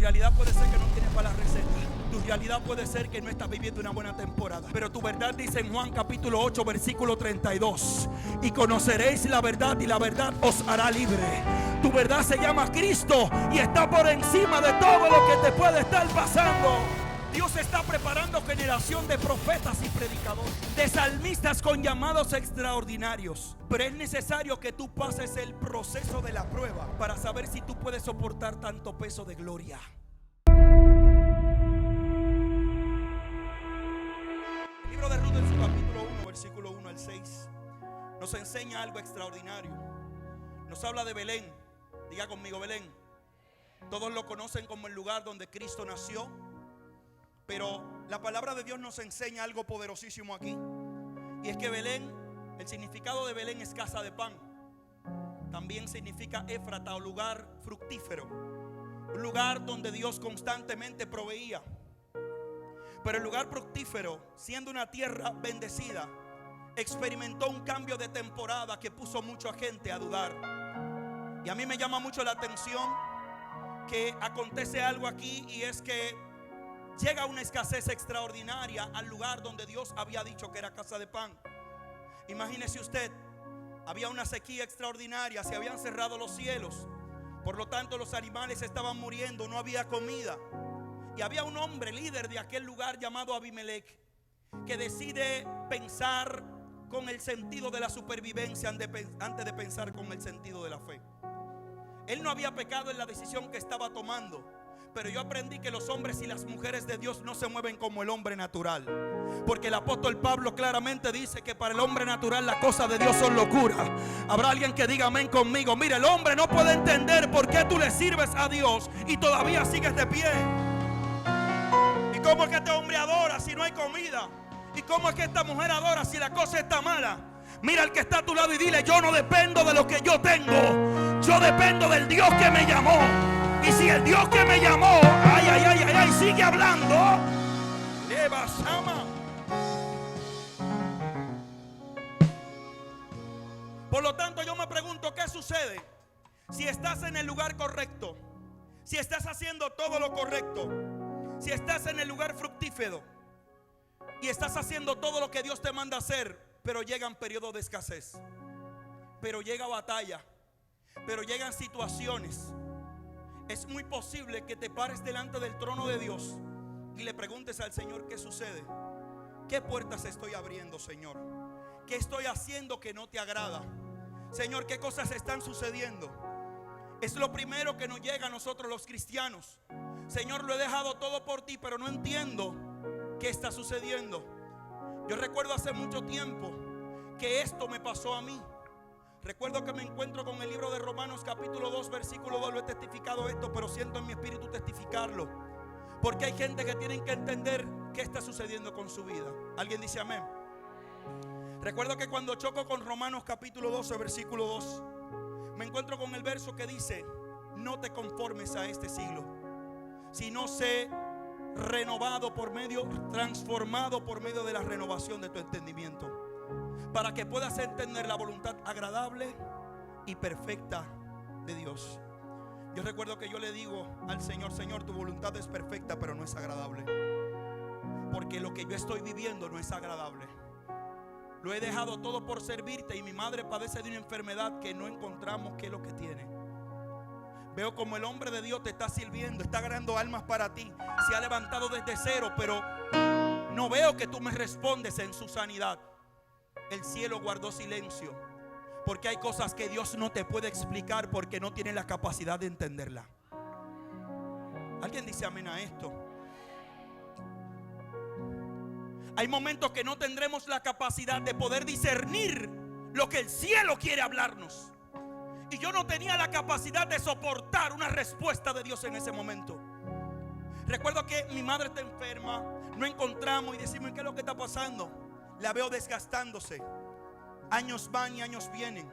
realidad puede ser que no tienes para la receta. Tu realidad puede ser que no estás viviendo una buena temporada. Pero tu verdad dice en Juan capítulo 8 versículo 32: y conoceréis la verdad y la verdad os hará libre. Tu verdad se llama Cristo y está por encima de todo lo que te puede estar pasando. Dios está preparando generación de profetas y predicadores, de salmistas con llamados extraordinarios. Pero es necesario que tú pases el proceso de la prueba para saber si tú puedes soportar tanto peso de gloria. El libro de Ruth en su capítulo 1 versículo 1 al 6 nos enseña algo extraordinario. Nos habla de Belén. Diga conmigo, Belén. Todos lo conocen como el lugar donde Cristo nació. Pero la palabra de Dios nos enseña algo poderosísimo aquí. Y es que Belén, el significado de Belén es casa de pan. También significa Éfrata o lugar fructífero. Un lugar donde Dios constantemente proveía. Pero el lugar fructífero, siendo una tierra bendecida, experimentó un cambio de temporada que puso mucha gente a dudar. Y a mí me llama mucho la atención que acontece algo aquí, y es que llega una escasez extraordinaria al lugar donde Dios había dicho que era casa de pan. Imagínese usted, había una sequía extraordinaria, se habían cerrado los cielos, por lo tanto los animales estaban muriendo, no había comida. Y había un hombre líder de aquel lugar llamado Abimelech, que decide pensar con el sentido de la supervivencia antes de pensar con el sentido de la fe. Él no había pecado en la decisión que estaba tomando, pero yo aprendí que los hombres y las mujeres de Dios no se mueven como el hombre natural. Porque el apóstol Pablo claramente dice que para el hombre natural las cosas de Dios son locura. Habrá alguien que diga amén conmigo. Mira, el hombre no puede entender por qué tú le sirves a Dios y todavía sigues de pie. ¿Y cómo es que este hombre adora si no hay comida? ¿Y cómo es que esta mujer adora si la cosa está mala? Mira al que está a tu lado y dile: yo no dependo de lo que yo tengo, yo dependo del Dios que me llamó. Y si el Dios que me llamó, sigue hablando, le basama. Por lo tanto, yo me pregunto, ¿qué sucede si estás en el lugar correcto? Si estás haciendo todo lo correcto, si estás en el lugar fructífero y estás haciendo todo lo que Dios te manda hacer, pero llegan periodos de escasez, pero llega batalla, pero llegan situaciones. Es muy posible que te pares delante del trono de Dios y le preguntes al Señor: ¿qué sucede? ¿Qué puertas estoy abriendo, Señor? ¿Qué estoy haciendo que no te agrada? Señor, ¿qué cosas están sucediendo? Es lo primero que nos llega a nosotros los cristianos. Señor, lo he dejado todo por ti, pero no entiendo qué está sucediendo. Yo recuerdo hace mucho tiempo que esto me pasó a mí. Recuerdo que me encuentro con el libro de Romanos capítulo 2 versículo 2. Lo he testificado esto, pero siento en mi espíritu testificarlo, porque hay gente que tiene que entender qué está sucediendo con su vida. ¿Alguien dice amén? Recuerdo que cuando choco con Romanos capítulo 12 versículo 2, me encuentro con el verso que dice: no te conformes a este siglo, sino sé renovado por medio, transformado por medio de la renovación de tu entendimiento, para que puedas entender la voluntad agradable y perfecta de Dios. Yo recuerdo que yo le digo al Señor: Señor, tu voluntad es perfecta, pero no es agradable, porque lo que yo estoy viviendo no es agradable. Lo he dejado todo por servirte, y mi madre padece de una enfermedad que no encontramos qué es lo que tiene. Veo como el hombre de Dios te está sirviendo, está ganando almas para ti, se ha levantado desde cero, pero no veo que tú me respondes en su sanidad. El cielo guardó silencio, porque hay cosas que Dios no te puede explicar porque no tiene la capacidad de entenderla. ¿Alguien dice amén a esto? Hay momentos que no tendremos la capacidad de poder discernir lo que el cielo quiere hablarnos. Y yo no tenía la capacidad de soportar una respuesta de Dios en ese momento. Recuerdo que mi madre está enferma, no encontramos y decimos: ¿qué es lo que está pasando? La veo desgastándose. Años van y años vienen,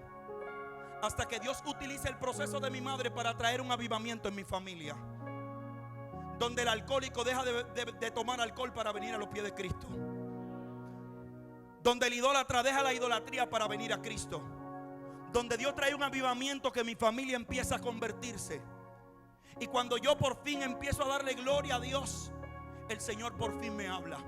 hasta que Dios utiliza el proceso de mi madre para traer un avivamiento en mi familia, donde el alcohólico deja de tomar alcohol para venir a los pies de Cristo, donde el idólatra deja la idolatría para venir a Cristo, donde Dios trae un avivamiento que mi familia empieza a convertirse. Y cuando yo por fin empiezo a darle gloria a Dios, el Señor por fin me habla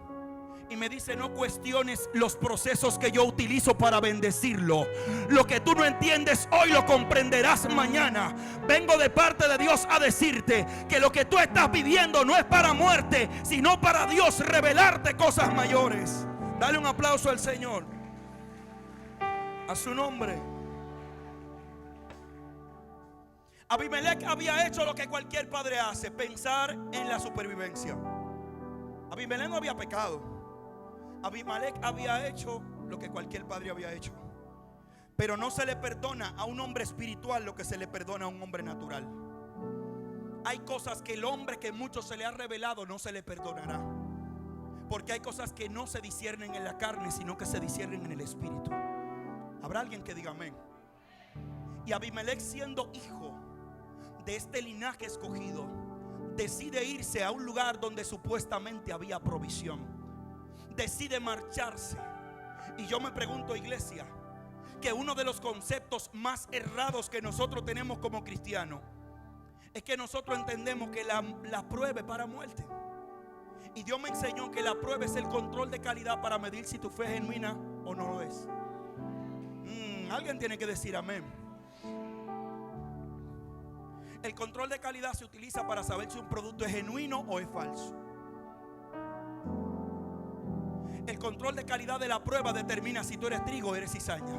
y me dice: no cuestiones los procesos que yo utilizo para bendecirlo. Lo que tú no entiendes hoy lo comprenderás mañana. Vengo de parte de Dios a decirte que lo que tú estás viviendo no es para muerte, sino para Dios revelarte cosas mayores. Dale un aplauso al Señor, a su nombre. Abimelech había hecho lo que cualquier padre hace: pensar en la supervivencia. Abimelech no había pecado. Abimelech había hecho lo que cualquier padre había hecho. Pero no se le perdona a un hombre espiritual lo que se le perdona a un hombre natural. Hay cosas que el hombre que mucho se le ha revelado no se le perdonará, porque hay cosas que no se disciernen en la carne, sino que se disciernen en el espíritu. ¿Habrá alguien que diga amén? Y Abimelech, siendo hijo de este linaje escogido, decide irse a un lugar donde supuestamente había provisión. Decide marcharse. Y yo me pregunto, iglesia, que uno de los conceptos más errados que nosotros tenemos como cristianos es que nosotros entendemos que la prueba es para muerte. Y Dios me enseñó que la prueba es el control de calidad para medir si tu fe es genuina o no lo es. Alguien tiene que decir amén. El control de calidad se utiliza para saber si un producto es genuino o es falso. El control de calidad de la prueba determina si tú eres trigo o eres cizaña.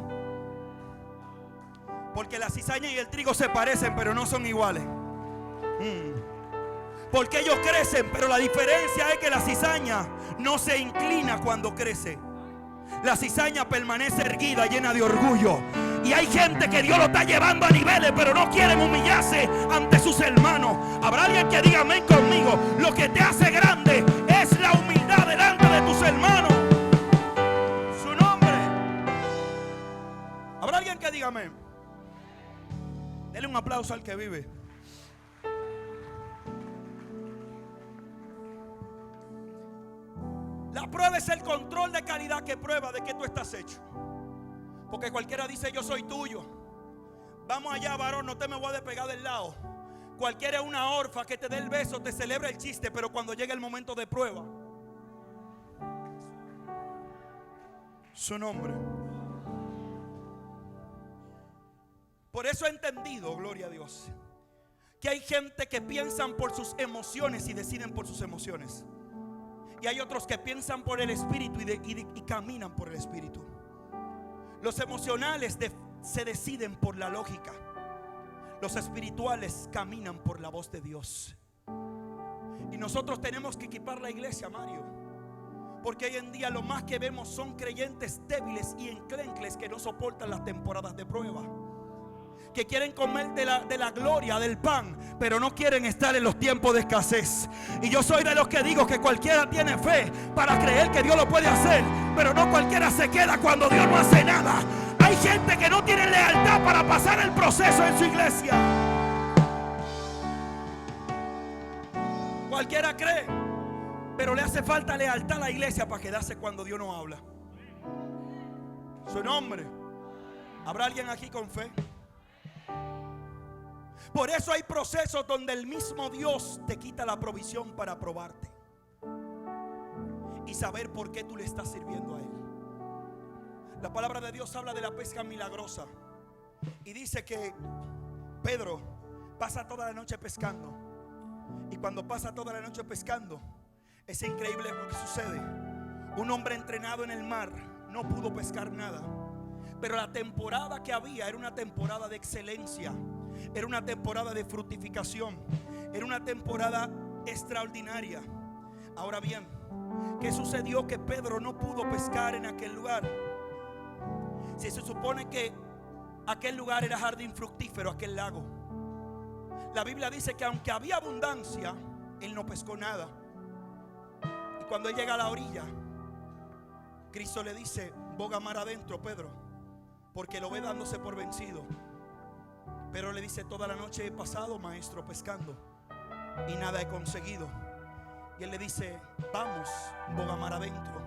Porque la cizaña y el trigo se parecen, pero no son iguales. Porque ellos crecen, pero la diferencia es que la cizaña no se inclina cuando crece. La cizaña permanece erguida, llena de orgullo. Y hay gente que Dios lo está llevando a niveles, pero no quieren humillarse ante sus hermanos. Habrá alguien que diga amén conmigo. Lo que te hace grande es la humildad delante de tus hermanos. Su nombre. Habrá alguien que diga amén. Dele un aplauso al que vive. La prueba es el control de calidad que prueba de que tú estás hecho. Porque cualquiera dice: yo soy tuyo. Vamos allá, varón, no te me voy a despegar del lado. Cualquiera es una orfa que te dé el beso, te celebra el chiste, pero cuando llega el momento de prueba, su nombre. Por eso he entendido, gloria a Dios, que hay gente que piensan por sus emociones y deciden por sus emociones. Y hay otros que piensan por el espíritu y caminan por el espíritu. Los emocionales se deciden por la lógica. Los espirituales caminan por la voz de Dios. Y nosotros tenemos que equipar la iglesia, Mario, porque hoy en día lo más que vemos son creyentes débiles y enclencles que no soportan las temporadas de prueba, que quieren comer de la gloria del pan, pero no quieren estar en los tiempos de escasez. Y yo soy de los que digo que cualquiera tiene fe para creer que Dios lo puede hacer, pero no cualquiera se queda cuando Dios no hace nada. Hay gente que no tiene lealtad para pasar el proceso en su iglesia. Cualquiera cree, pero le hace falta lealtad a la iglesia para quedarse cuando Dios no habla. Su nombre. ¿Habrá alguien aquí con fe? Por eso hay procesos donde el mismo Dios te quita la provisión para probarte y saber por qué tú le estás sirviendo a Él. La palabra de Dios habla de la pesca milagrosa y dice que Pedro pasa toda la noche pescando. Y cuando pasa toda la noche pescando, es increíble lo que sucede. Un hombre entrenado en el mar no pudo pescar nada, pero la temporada que había era una temporada de excelencia. Era una temporada de fructificación. Era una temporada extraordinaria. Ahora bien, ¿qué sucedió? Que Pedro no pudo pescar en aquel lugar. Si se supone que aquel lugar era jardín fructífero, aquel lago. La Biblia dice que aunque había abundancia, él no pescó nada. Y cuando él llega a la orilla, Cristo le dice: boga mar adentro, Pedro, porque lo ve dándose por vencido. Pero le dice: toda la noche he pasado, maestro, pescando y nada he conseguido. Y él le dice: vamos, boga mar adentro.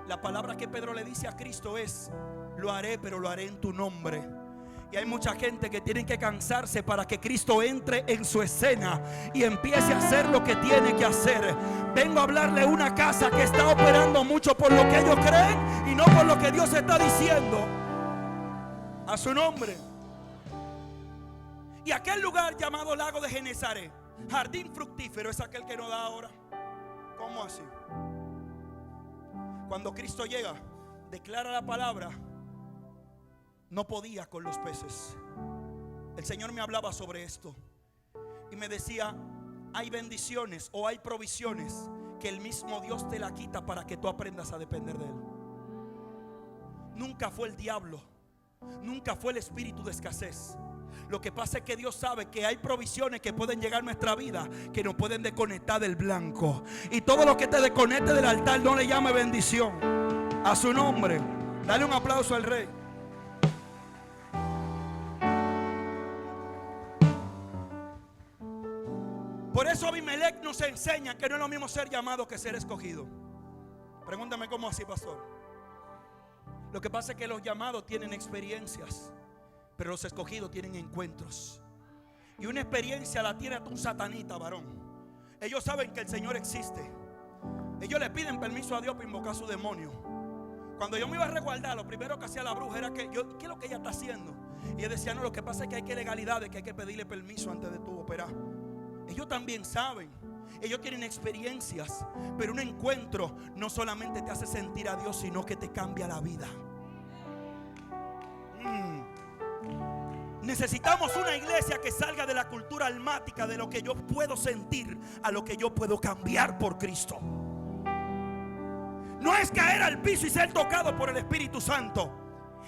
La palabra que Pedro le dice a Cristo es: lo haré, pero lo haré en tu nombre. Y hay mucha gente que tiene que cansarse para que Cristo entre en su escena y empiece a hacer lo que tiene que hacer. Vengo a hablarle a una casa que está operando mucho por lo que ellos creen y no por lo que Dios está diciendo. A su nombre. Y aquel lugar llamado Lago de Genesaret, jardín fructífero, es aquel que no da ahora. ¿Cómo así? Cuando Cristo llega, declara la palabra. No podía con los peces. El Señor me hablaba sobre esto y me decía: hay bendiciones o hay provisiones que el mismo Dios te la quita para que tú aprendas a depender de Él. Nunca fue el diablo, nunca fue el espíritu de escasez. Lo que pasa es que Dios sabe que hay provisiones que pueden llegar a nuestra vida que nos pueden desconectar del blanco. Y todo lo que te desconecte del altar no le llame bendición. A su nombre. Dale un aplauso al Rey. Por eso Abimelech nos enseña que no es lo mismo ser llamado que ser escogido. Pregúntame cómo así, pastor. Lo que pasa es que los llamados tienen experiencias, pero los escogidos tienen encuentros. Y una experiencia la tiene un satanita, varón. Ellos saben que el Señor existe. Ellos le piden permiso a Dios para invocar a su demonio. Cuando yo me iba a resguardar, lo primero que hacía la bruja era que yo, ¿qué es lo que ella está haciendo? Y ella decía: no, lo que pasa es que hay que legalidades, que hay que pedirle permiso antes de tú operar. Ellos también saben, ellos tienen experiencias, pero un encuentro no solamente te hace sentir a Dios, sino que te cambia la vida. Necesitamos una iglesia que salga de la cultura almática, de lo que yo puedo sentir a lo que yo puedo cambiar por Cristo. No es caer al piso y ser tocado por el Espíritu Santo,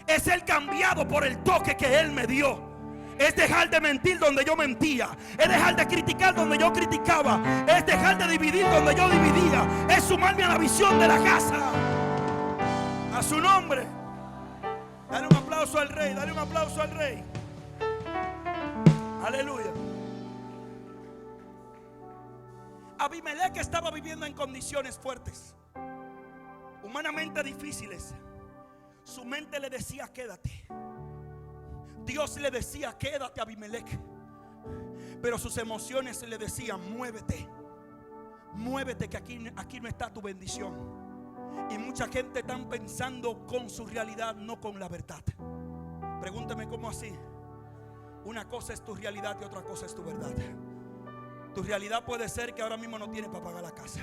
es ser cambiado por el toque que Él me dio. Es dejar de mentir donde yo mentía. Es dejar de criticar donde yo criticaba. Es dejar de dividir donde yo dividía. Es sumarme a la visión de la casa. A su nombre. Dale un aplauso al Rey. Dale un aplauso al Rey. Aleluya. Abimelech estaba viviendo en condiciones fuertes, humanamente difíciles. Su mente le decía: quédate. Dios le decía: quédate, Abimelech. Pero sus emociones le decían: muévete. Muévete, que aquí no está tu bendición. Y mucha gente está pensando con su realidad, no con la verdad. Pregúntame cómo así. Una cosa es tu realidad y otra cosa es tu verdad. Tu realidad puede ser que ahora mismo no tienes para pagar la casa.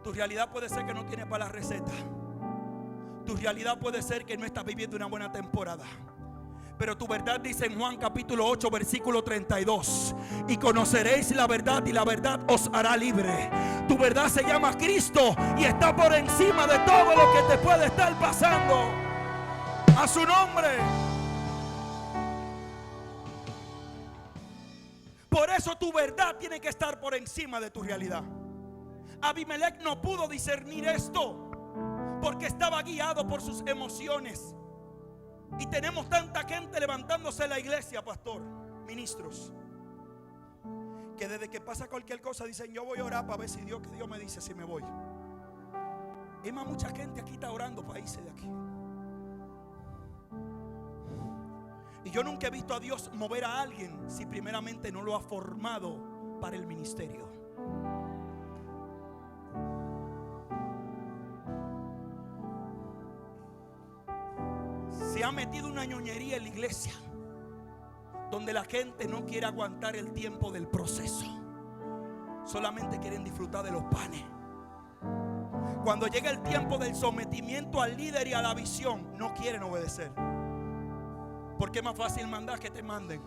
Tu realidad puede ser que no tienes para la receta. Tu realidad puede ser que no estás viviendo una buena temporada. Pero tu verdad dice en Juan capítulo 8 versículo 32: y conoceréis la verdad y la verdad os hará libre. Tu verdad se llama Cristo y está por encima de todo lo que te puede estar pasando. A su nombre. Por eso tu verdad tiene que estar por encima de tu realidad. Abimelech no pudo discernir esto porque estaba guiado por sus emociones. Y tenemos tanta gente levantándose en la iglesia, pastor, ministros, que desde que pasa cualquier cosa dicen: yo voy a orar para ver si Dios me dice si me voy. Es más, mucha gente aquí está orando para irse de aquí. Y yo nunca he visto a Dios mover a alguien si primeramente no lo ha formado para el ministerio. Se ha metido una ñoñería en la iglesia donde la gente no quiere aguantar el tiempo del proceso, solamente quieren disfrutar de los panes. Cuando llega el tiempo del sometimiento al líder y a la visión, no quieren obedecer, porque es más fácil mandar que te manden.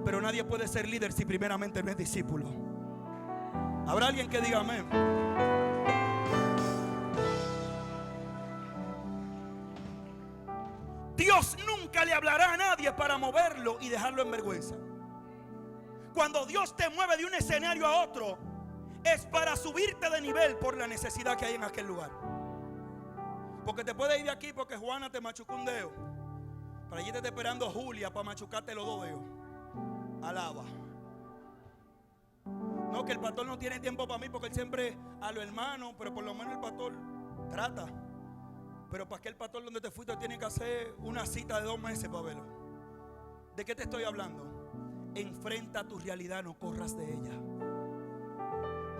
Pero nadie puede ser líder si primeramente no es discípulo. ¿Habrá alguien que diga amén? Dios nunca le hablará a nadie para moverlo y dejarlo en vergüenza. Cuando Dios te mueve de un escenario a otro, es para subirte de nivel por la necesidad que hay en aquel lugar. Porque te puedes ir de aquí porque Juana te machucó un dedo. Para allí te está esperando Julia para machucarte los dos dedos. Alaba. No, que el pastor no tiene tiempo para mí porque él siempre a los hermanos, pero por lo menos el pastor trata. Pero para aquel pastor donde te fuiste tiene que hacer una cita de 2 meses para verlo. ¿De qué te estoy hablando? Enfrenta tu realidad, no corras de ella.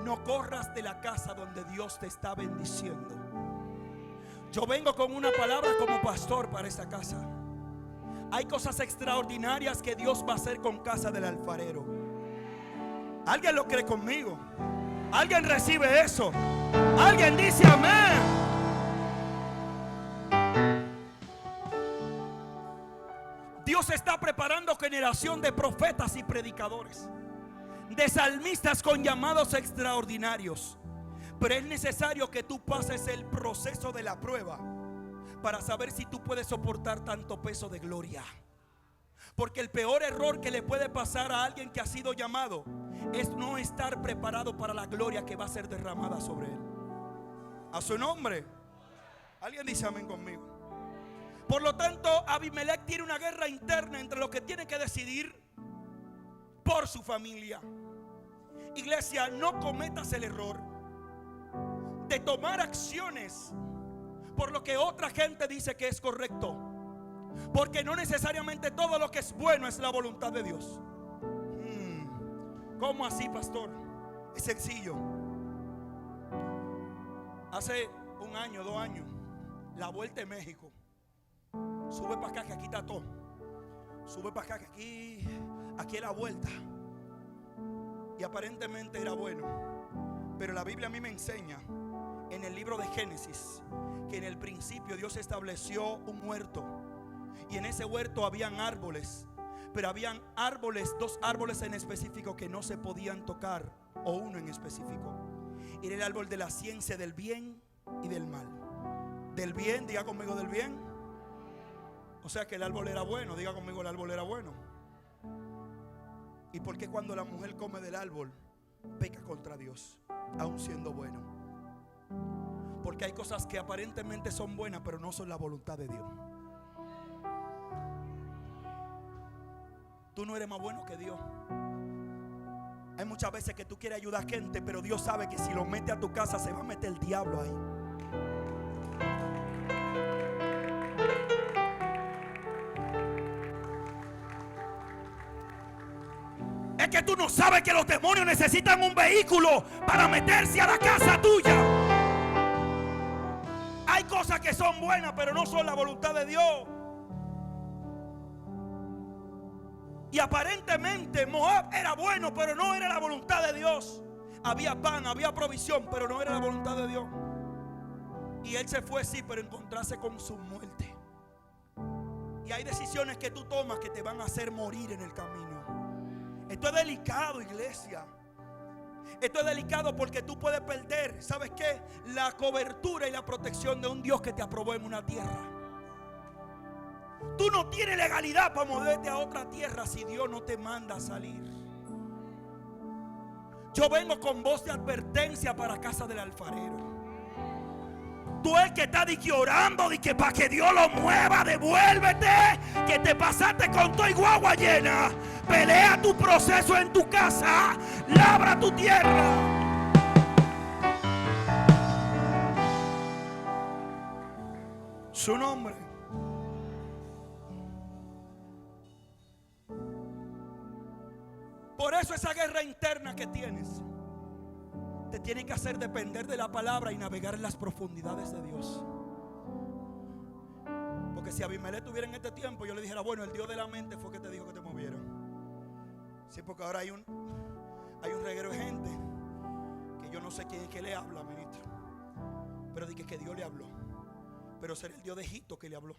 No corras de la casa donde Dios te está bendiciendo. Yo vengo con una palabra como pastor para esta casa. Hay cosas extraordinarias que Dios va a hacer con casa del alfarero. ¿Alguien lo cree conmigo? ¿Alguien recibe eso? ¿Alguien dice amén? Dios está preparando generación de profetas y predicadores, de salmistas con llamados extraordinarios. Pero es necesario que tú pases el proceso de la prueba para saber si tú puedes soportar tanto peso de gloria. Porque el peor error que le puede pasar a alguien que ha sido llamado es no estar preparado para la gloria que va a ser derramada sobre él. A su nombre. ¿Alguien dice amén conmigo? Por lo tanto, Abimelech tiene una guerra interna entre lo que tiene que decidir por su familia. Iglesia, no cometas el error de tomar acciones por lo que otra gente dice que es correcto, porque no necesariamente todo lo que es bueno es la voluntad de Dios. ¿Cómo así, pastor? Es sencillo. Hace 1 año, 2 años, la vuelta a México. Sube para acá que aquí está todo. Sube para acá que aquí es la vuelta. Y aparentemente era bueno. Pero la Biblia a mí me enseña en el libro de Génesis que en el principio Dios estableció un huerto. Y en ese huerto habían árboles. Pero habían árboles, 2 árboles en específico que no se podían tocar, o uno en específico. Era el árbol de la ciencia del bien y del mal. Del bien, diga conmigo, del bien. O sea que el árbol era bueno, diga conmigo, el árbol era bueno. ¿Y por qué cuando la mujer come del árbol peca contra Dios, aun siendo bueno? Porque hay cosas que aparentemente son buenas, pero no son la voluntad de Dios. Tú no eres más bueno que Dios. Hay muchas veces que tú quieres ayudar a gente, pero Dios sabe que si lo mete a tu casa se va a meter el diablo ahí. Es que tú no sabes que los demonios necesitan un vehículo para meterse a la casa tuya. Hay cosas que son buenas, pero no son la voluntad de Dios. Y aparentemente Moab era bueno, pero no era la voluntad de Dios. Había pan, había provisión, pero no era la voluntad de Dios. Y él se fue, sí, pero encontrarse con su muerte. Y hay decisiones que tú tomas que te van a hacer morir en el camino. Esto es delicado, iglesia. Esto es delicado porque tú puedes perder, ¿sabes qué? La cobertura y la protección de un Dios que te aprobó en una tierra. Tú no tienes legalidad para moverte a otra tierra si Dios no te manda a salir. Yo vengo con voz de advertencia para casa del alfarero. Tú el que está orando para que Dios lo mueva, devuélvete, que te pasaste con tu guagua llena. Pelea tu proceso en tu casa, labra tu tierra. Su nombre. Por eso esa guerra interna que tienes te tiene que hacer depender de la palabra y navegar en las profundidades de Dios. Porque si Abimelech estuviera en este tiempo, yo le dijera, bueno, el Dios de la mente fue que te dijo que te moviera. Sí, porque ahora hay un reguero de gente que yo no sé quién es que le habla, ministro. Pero dije que Dios le habló. Pero será el Dios de Egipto que le habló.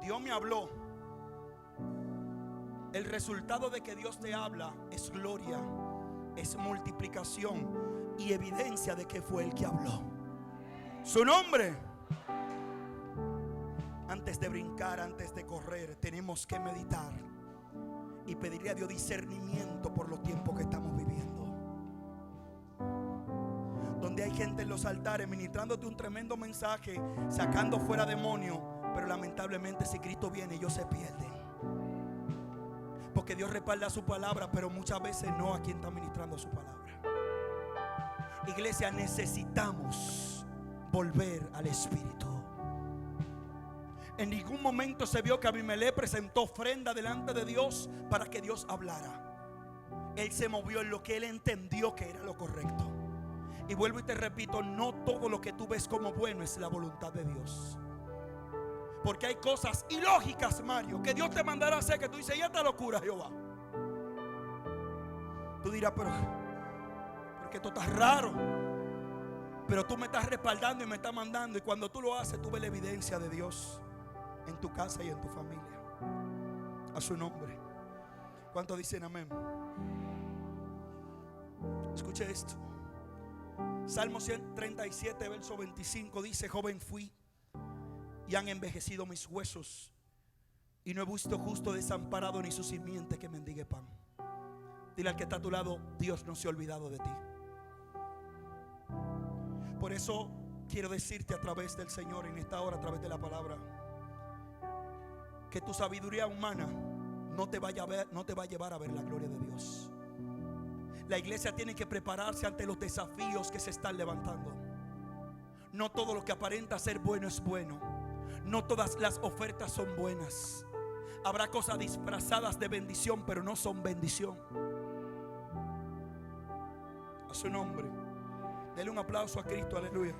Dios me habló. El resultado de que Dios te habla es gloria, es multiplicación y evidencia de que fue el que habló. Su nombre. Antes de brincar, antes de correr, tenemos que meditar y pedirle a Dios discernimiento por los tiempos que estamos viviendo. Donde hay gente en los altares ministrándote un tremendo mensaje, sacando fuera demonios, pero lamentablemente si Cristo viene ellos se pierden. Porque Dios respalda su palabra, pero muchas veces no a quien está ministrando su palabra. Iglesia, necesitamos volver al espíritu. En ningún momento se vio que Abimelech presentó ofrenda delante de Dios para que Dios hablara. Él se movió en lo que él entendió que era lo correcto. Y vuelvo y te repito, no todo lo que tú ves como bueno es la voluntad de Dios. Porque hay cosas ilógicas, Mario, que Dios te mandará a hacer, que tú dices, ¿y esta locura, Jehová? Tú dirás, pero porque esto está raro. Pero tú me estás respaldando y me estás mandando. Y cuando tú lo haces, tú ves la evidencia de Dios en tu casa y en tu familia. A su nombre. ¿Cuántos dicen amén? Escuche esto. Salmo 137, verso 25 dice: joven fui y han envejecido mis huesos, y no he visto justo desamparado ni su simiente que mendigue pan. Dile al que está a tu lado: Dios no se ha olvidado de ti. Por eso quiero decirte a través del Señor en esta hora, a través de la palabra, que tu sabiduría humana no te va a llevar a ver la gloria de Dios. La iglesia tiene que prepararse ante los desafíos que se están levantando. No todo lo que aparenta ser bueno es bueno. No todas las ofertas son buenas. Habrá cosas disfrazadas de bendición, pero no son bendición. A su nombre. Dele un aplauso a Cristo, aleluya.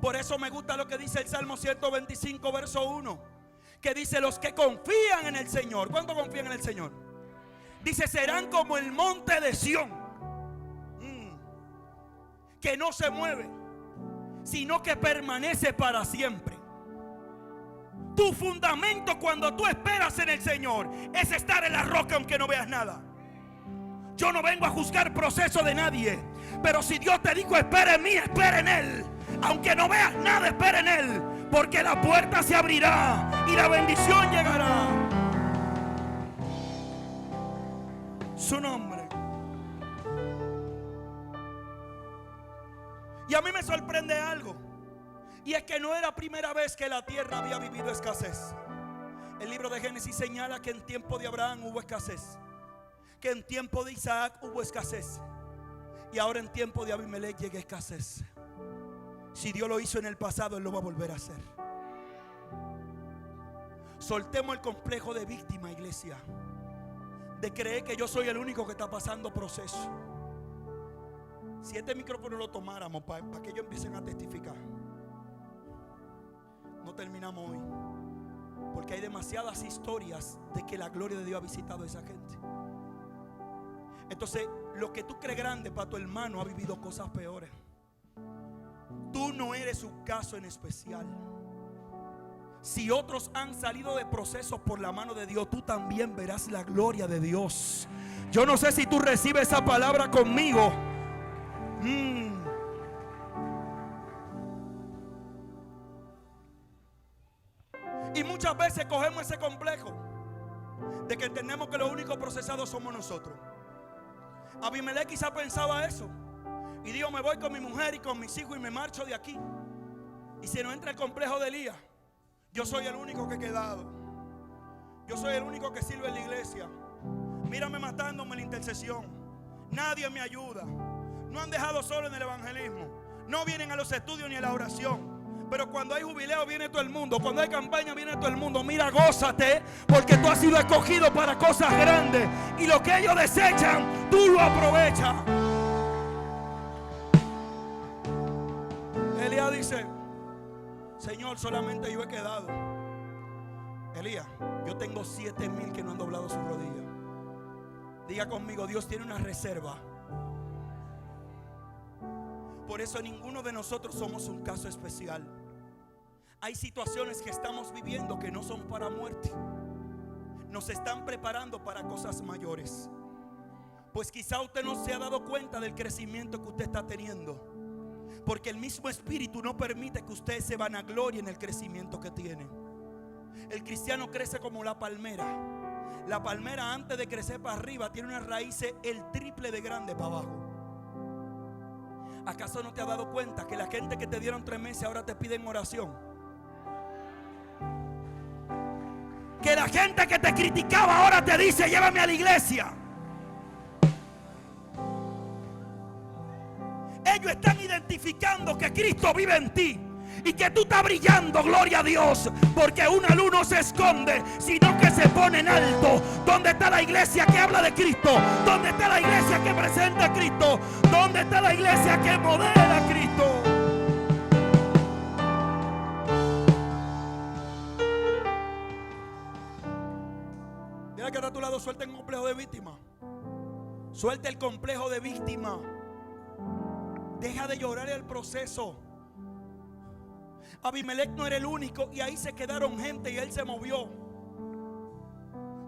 Por eso me gusta lo que dice el Salmo 125, verso 1, que dice: los que confían en el Señor. ¿Cuánto confían en el Señor? Dice: serán como el monte de Sión, que no se mueve, sino que permanece para siempre. Tu fundamento cuando tú esperas en el Señor es estar en la roca aunque no veas nada. Yo no vengo a juzgar proceso de nadie, pero si Dios te dijo espera en mí, espera en Él. Aunque no veas nada, espera en Él, porque la puerta se abrirá y la bendición llegará. Su nombre. Y a mí me sorprende algo, y es que no era primera vez que la tierra había vivido escasez. El libro de Génesis señala que en tiempo de Abraham hubo escasez, que en tiempo de Isaac hubo escasez, y ahora en tiempo de Abimelech llega escasez. Si Dios lo hizo en el pasado, Él lo va a volver a hacer. Soltemos el complejo de víctima, iglesia, de creer que yo soy el único que está pasando proceso. Si este micrófono lo tomáramos para que ellos empiecen a testificar, no terminamos hoy, porque hay demasiadas historias de que la gloria de Dios ha visitado a esa gente. Entonces, lo que tú crees grande para tu hermano ha vivido cosas peores. Tú no eres un caso en especial. Si otros han salido de procesos por la mano de Dios, tú también verás la gloria de Dios. Yo no sé si tú recibes esa palabra conmigo. Y muchas veces cogemos ese complejo de que entendemos que los únicos procesados somos nosotros. Abimelech quizá pensaba eso y dijo: me voy con mi mujer y con mis hijos y me marcho de aquí. Y se nos entra el complejo de Elías. Yo soy el único que he quedado. Yo soy el único que sirve en la iglesia. Mírame matándome en la intercesión. Nadie me ayuda. No han dejado solo en el evangelismo. No vienen a los estudios ni a la oración. Pero cuando hay jubileo viene todo el mundo. Cuando hay campaña viene todo el mundo. Mira, gózate, porque tú has sido escogido para cosas grandes. Y lo que ellos desechan, tú lo aprovechas. Elías dice: Señor, solamente yo he quedado. Elías, yo tengo 7,000 que no han doblado sus rodillas. Diga conmigo: Dios tiene una reserva. Por eso ninguno de nosotros somos un caso especial. Hay situaciones que estamos viviendo que no son para muerte. Nos están preparando para cosas mayores. Pues quizá usted no se ha dado cuenta del crecimiento que usted está teniendo, porque el mismo espíritu no permite que usted se vanaglorie en el crecimiento que tiene. El cristiano crece como la palmera. La palmera, antes de crecer para arriba, tiene unas raíces el triple de grande para abajo. ¿Acaso no te has dado cuenta que la gente que te dieron 3 meses ahora te piden oración? Que la gente que te criticaba ahora te dice: llévame a la iglesia. Ellos están identificando que Cristo vive en ti y que tú estás brillando, gloria a Dios, porque una luz no se esconde, sino que se pone en alto. ¿Dónde está la iglesia que habla de Cristo? ¿Dónde está la iglesia que presenta a Cristo? ¿Dónde está la iglesia que modela a Cristo? Mira que está a tu lado: suelta el complejo de víctima. Suelta el complejo de víctima. Deja de llorar el proceso. Abimelech no era el único, y ahí se quedaron gente y él se movió.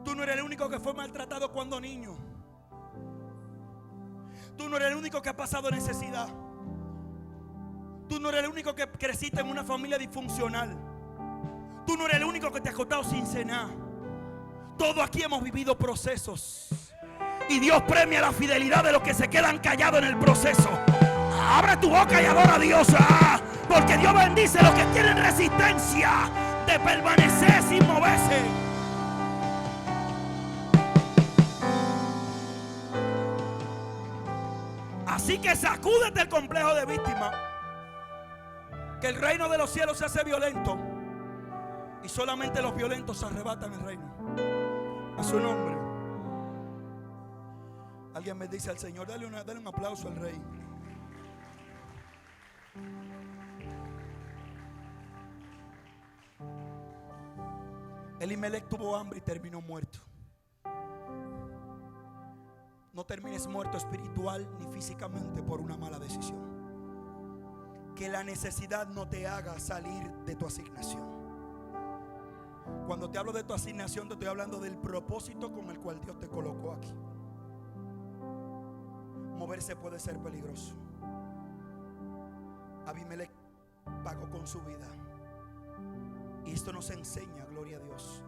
Tú no eres el único que fue maltratado cuando niño. Tú no eres el único que ha pasado necesidad. Tú no eres el único que creciste en una familia disfuncional. Tú no eres el único que te has acostado sin cenar. Todos aquí hemos vivido procesos, y Dios premia la fidelidad de los que se quedan callados en el proceso. Abre tu boca y adora a Dios, porque Dios bendice a los que tienen resistencia de permanecer sin moverse. Así que sacúdete el complejo de víctima, que el reino de los cielos se hace violento y solamente los violentos arrebatan el reino. A su nombre. Alguien me dice al Señor: dale un aplauso al Rey. Elimelech tuvo hambre y terminó muerto. No termines muerto espiritual ni físicamente por una mala decisión. Que la necesidad no te haga salir de tu asignación. Cuando te hablo de tu asignación, te estoy hablando del propósito con el cual Dios te colocó aquí. Moverse puede ser peligroso. Abimelech pagó con su vida. Y esto nos enseña, gloria a Dios,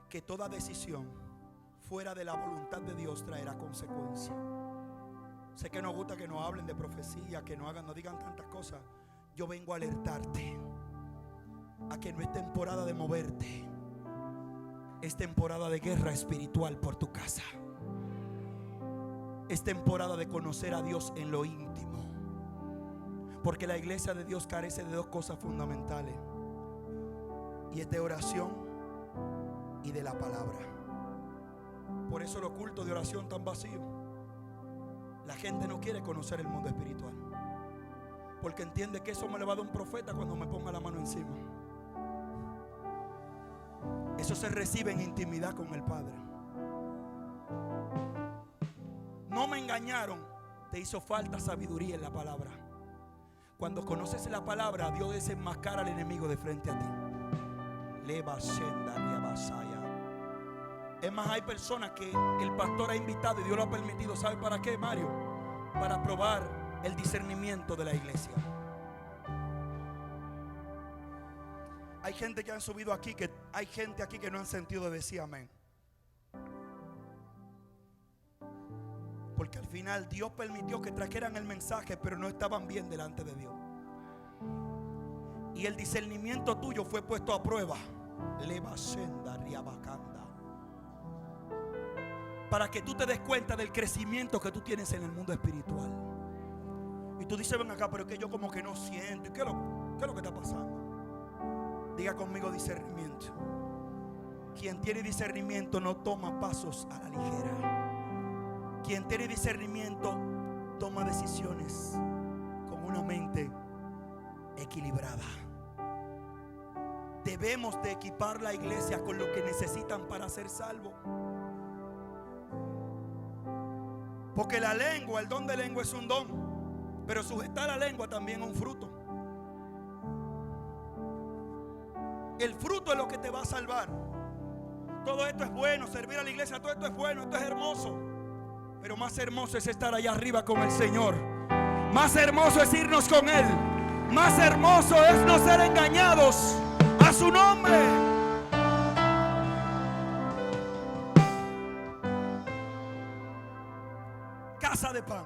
que toda decisión fuera de la voluntad de Dios traerá consecuencias. Sé que nos gusta que nos hablen de profecía, que no digan tantas cosas. Yo vengo a alertarte a que no es temporada de moverte, es temporada de guerra espiritual por tu casa. Es temporada de conocer a Dios en lo íntimo, porque la iglesia de Dios carece de dos cosas fundamentales, y es de oración y de la palabra. Por eso los cultos de oración tan vacíos. La gente no quiere conocer el mundo espiritual, porque entiende que eso me le va a dar un profeta cuando me ponga la mano encima. Eso se recibe en intimidad con el Padre. No me engañaron. Te hizo falta sabiduría en la palabra. Cuando conoces la palabra, Dios desenmascara al enemigo de frente a ti. Es más, hay personas que el pastor ha invitado y Dios lo ha permitido. ¿Sabe para qué, Mario? Para probar el discernimiento de la iglesia. Hay gente que han subido aquí, que hay gente aquí que no han sentido de decir amén. Porque al final Dios permitió que trajeran el mensaje, pero no estaban bien delante de Dios. Y el discernimiento tuyo fue puesto a prueba. Para que tú te des cuenta del crecimiento que tú tienes en el mundo espiritual. Y tú dices: ven acá, pero es que yo como que no siento. ¿Y qué es lo que está pasando? Diga conmigo: discernimiento. Quien tiene discernimiento no toma pasos a la ligera. Quien tiene discernimiento toma decisiones con una mente equilibrada. Debemos de equipar la iglesia con lo que necesitan para ser salvos. Porque la lengua, el don de lengua es un don, pero sujetar la lengua también es un fruto. El fruto es lo que te va a salvar. Todo esto es bueno, servir a la iglesia, todo esto es bueno, esto es hermoso. Pero más hermoso es estar allá arriba con el Señor. Más hermoso es irnos con Él. Más hermoso es no ser engañados. A su nombre. Casa de Pan.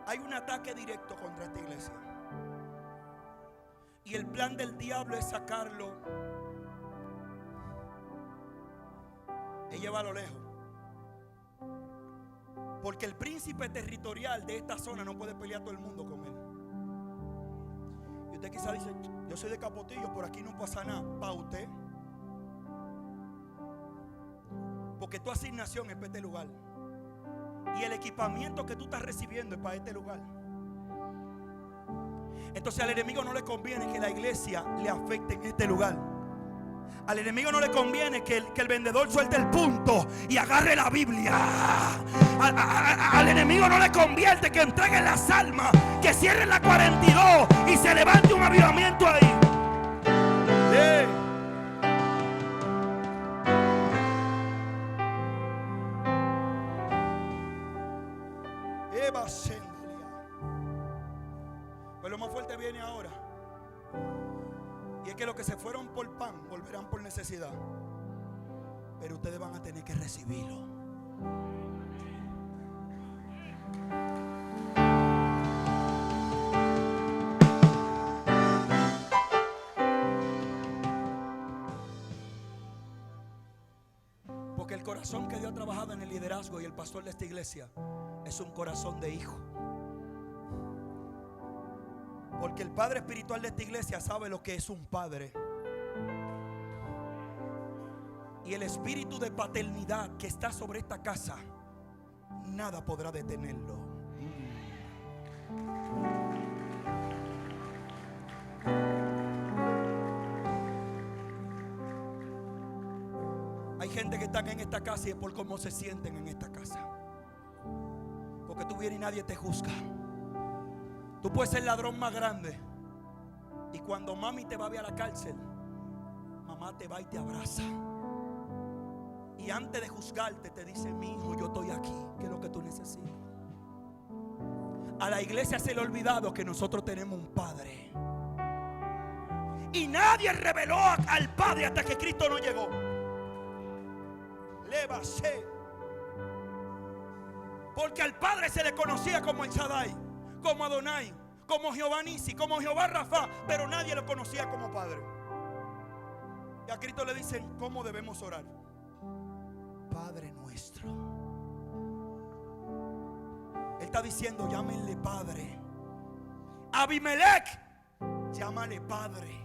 Hay un ataque directo contra esta iglesia. Y el plan del diablo es sacarlo Ella va a lo lejos. Porque el príncipe territorial de esta zona no puede pelear todo el mundo con él. Y usted quizá dice, yo soy de Capotillo, por aquí no pasa nada. Para usted. Porque tu asignación es para este lugar. Y el equipamiento que tú estás recibiendo es para este lugar. Entonces al enemigo no le conviene que la iglesia le afecte en este lugar. Al enemigo no le conviene que el vendedor suelte el punto y agarre la Biblia. Al enemigo no le conviene que entreguen las almas, que cierren la 42 y se levante un avivamiento ahí. Pues lo más fuerte viene ahora. Y es que los que se fueron por pan volverán por necesidad. Pero ustedes van a tener que recibirlo. Porque el corazón que Dios ha trabajado en el liderazgo y el pastor de esta iglesia es un corazón de hijo. Porque el padre espiritual de esta iglesia sabe lo que es un padre. Y el espíritu de paternidad que está sobre esta casa, nada podrá detenerlo. Hay gente que están en esta casa y es por cómo se sienten en esta casa. Porque tú vienes y nadie te juzga. Tú puedes ser el ladrón más grande. Y cuando mami te va a ver a la cárcel, mamá te va y te abraza. Y antes de juzgarte te dice, mi hijo, yo estoy aquí. ¿Qué es lo que tú necesitas? A la iglesia se le ha olvidado que nosotros tenemos un padre. Y nadie reveló al padre hasta que Cristo no llegó. Lévase. Porque al padre se le conocía como el Shaddai, como Adonai, como Jehová Nisi, como Jehová Rafa, pero nadie lo conocía como padre. Y a Cristo le dicen, ¿cómo debemos orar? Padre nuestro. Él está diciendo, llámenle padre. Abimelech, llámale padre.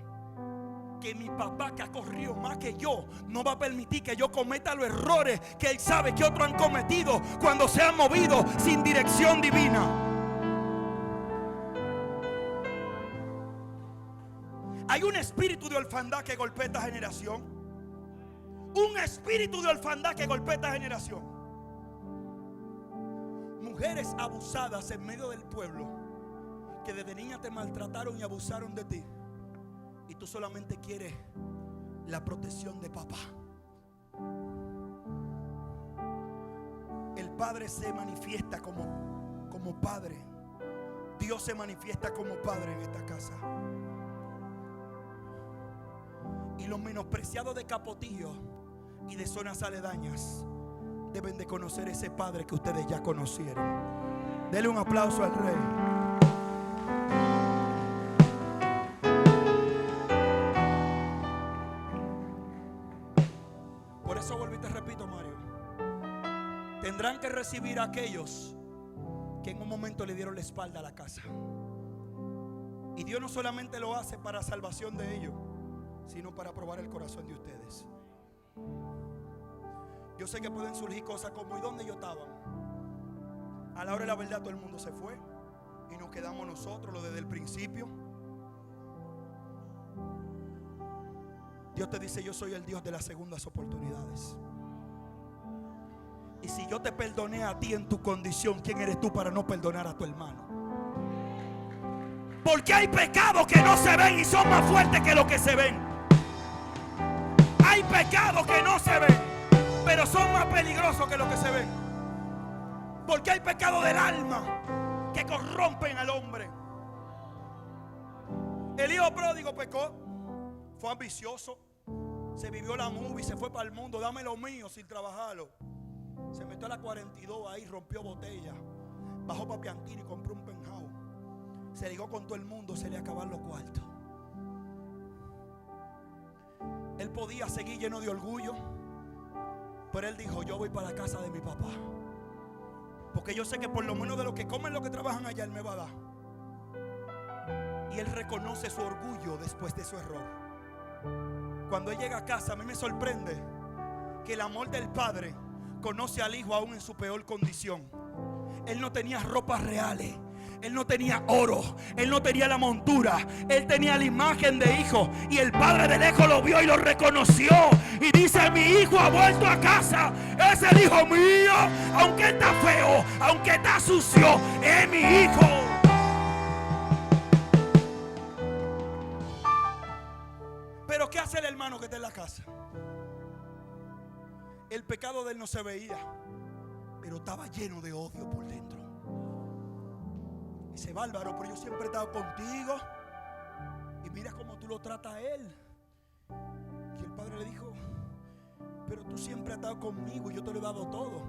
Que mi papá, que ha corrido más que yo, no va a permitir que yo cometa los errores que él sabe que otros han cometido cuando se han movido sin dirección divina. Hay un espíritu de orfandad que golpea esta generación. Un espíritu de orfandad que golpea esta generación. Mujeres abusadas en medio del pueblo, que desde niña te maltrataron y abusaron de ti. Y tú solamente quieres la protección de papá. El padre se manifiesta como padre. Dios se manifiesta como padre en esta casa. Y los menospreciados de Capotillo y de zonas aledañas deben de conocer ese padre que ustedes ya conocieron. Denle un aplauso al rey. Por eso vuelvo y te repito, Mario. Tendrán que recibir a aquellos que en un momento le dieron la espalda a la casa. Y Dios no solamente lo hace para salvación de ellos, sino para probar el corazón de ustedes. Yo sé que pueden surgir cosas como, ¿y dónde yo estaba? A la hora de la verdad todo el mundo se fue y nos quedamos nosotros, los desde el principio. Dios te dice, yo soy el Dios de las segundas oportunidades. Y si yo te perdoné a ti en tu condición, ¿quién eres tú para no perdonar a tu hermano? Porque hay pecados que no se ven y son más fuertes que los que se ven. Hay pecados que no se ven, pero son más peligrosos que los que se ven. Porque hay pecados del alma que corrompen al hombre. El hijo pródigo pecó, fue ambicioso, se vivió la movie, se fue para el mundo, dame lo mío sin trabajarlo. Se metió a la 42 ahí, rompió botella, bajó para Piantini y compró un penthouse. Se ligó con todo el mundo, se le acabaron los cuartos. Él podía seguir lleno de orgullo, Pero él dijo: yo voy para la casa de mi papá, porque yo sé que por lo menos de lo que comen los que trabajan allá, él me va a dar. Y él reconoce su orgullo después de su error. Cuando él llega a casa, a mí me sorprende que el amor del padre conoce al hijo aún en su peor condición. Él no tenía ropas reales, él no tenía oro, él no tenía la montura, él tenía la imagen de hijo. Y el padre de lejos lo vio y lo reconoció y dice: mi hijo ha vuelto a casa, es el hijo mío. Aunque está feo, aunque está sucio, es mi hijo. Pero ¿qué hace el hermano que está en la casa? El pecado de él no se veía, pero estaba lleno de odio por dentro. Dice: bárbaro, pero yo siempre he estado contigo y mira cómo tú lo tratas a él. Y el padre le dijo: pero tú siempre has estado conmigo y yo te lo he dado todo.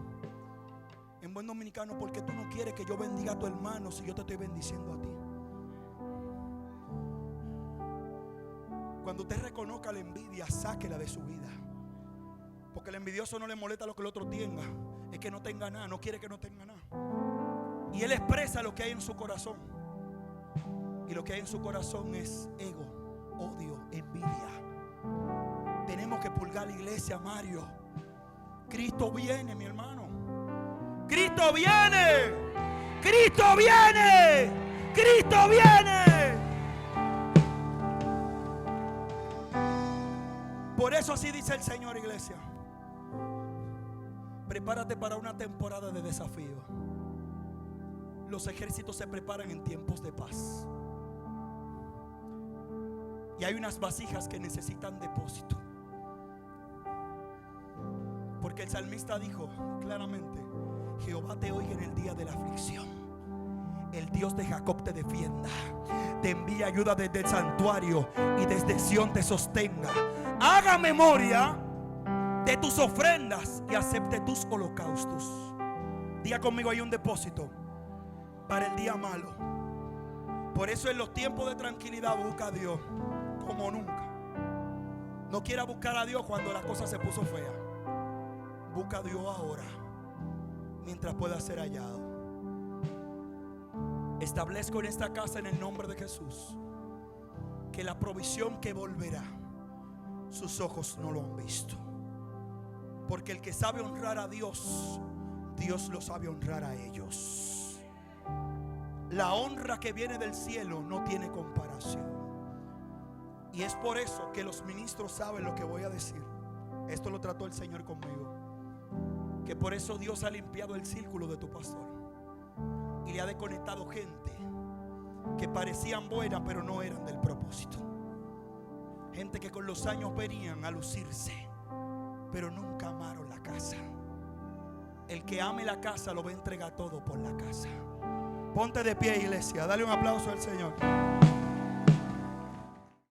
En buen dominicano, ¿por qué tú no quieres que yo bendiga a tu hermano si yo te estoy bendiciendo a ti? Cuando usted reconozca la envidia, sáquela de su vida. Porque el envidioso no le molesta lo que el otro tenga, es que no tenga nada, no quiere que no tenga nada. Y él expresa lo que hay en su corazón. Y lo que hay en su corazón es ego, odio, envidia. Tenemos que purgar la iglesia, Mario. Cristo viene, mi hermano. Cristo viene. Cristo viene. Cristo viene. Por eso así dice el Señor, iglesia: prepárate para una temporada de desafío. Los ejércitos se preparan en tiempos de paz. Y hay unas vasijas que necesitan depósito. Porque el salmista dijo claramente: Jehová te oiga en el día de la aflicción. El Dios de Jacob te defienda, te envía ayuda desde el santuario y desde Sión te sostenga. Haga memoria de tus ofrendas y acepte tus holocaustos. Diga conmigo: hay un depósito para el día malo. Por eso en los tiempos de tranquilidad busca a Dios como nunca. No quiera buscar a Dios cuando la cosa se puso fea. Busca a Dios ahora, mientras pueda ser hallado. Establezco en esta casa, en el nombre de Jesús, que la provisión que volverá, sus ojos no lo han visto. Porque el que sabe honrar a Dios, Dios lo sabe honrar a ellos. La honra que viene del cielo no tiene comparación. Y es por eso que los ministros saben lo que voy a decir. Esto lo trató el Señor conmigo. Que por eso Dios ha limpiado el círculo de tu pastor y le ha desconectado gente que parecían buenas pero no eran del propósito. Gente que con los años venían a lucirse pero nunca amaron la casa. El que ame la casa lo va a entregar todo por la casa. Ponte de pie, iglesia, dale un aplauso al Señor.